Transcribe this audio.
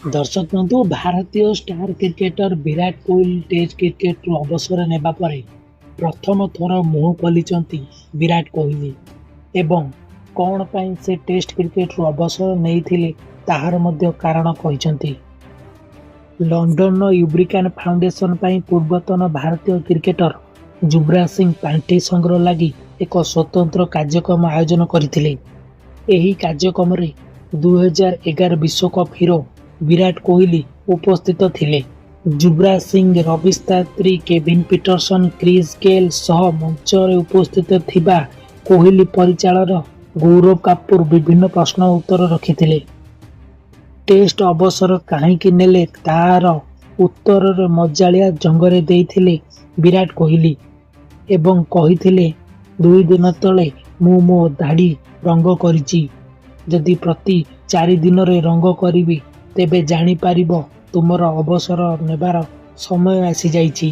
दर्शक बंधु भारतीय star cricketer Virat Kohli test cricket अवसर नेबा परे प्रथम थर मुह खोली विराट कोहली एवं कौन पाई से टेस्ट क्रिकेट अवसर नहीं ताहार मध्य कारण कहिसेंती। लंडन यूब्रिकान फाउंडेशन पाई पूर्वतन भारतीय क्रिकेटर युवराज सिंह पांठि संग्रह लगी एक स्वतंत्र कार्यक्रम आयोजन करथिले। एही कार्यक्रम रे 2011 विश्वकप हीरो विराट कोहली उपस्थित थिले। Yuvraj Singh, Ravi Shastri, Kevin Pietersen, Chris Gayle सह मंच रे उपस्थित थिबा कोहली परिचालन गौरव कपूर विभिन्न प्रश्न उत्तर रखिथिले। टेस्ट अवसर काहींकि नेले तार उत्तर रे मजालिया जंगरे देइथिले विराट कोहली एवं कहिथिले 2 दिन तले मु मो दाढ़ी रंग करिछि, जदि प्रति 4 दिन रे रंग करिवि तेबे जानी पारिबो तुमर अवसर नेबार समय आसी जाइछि।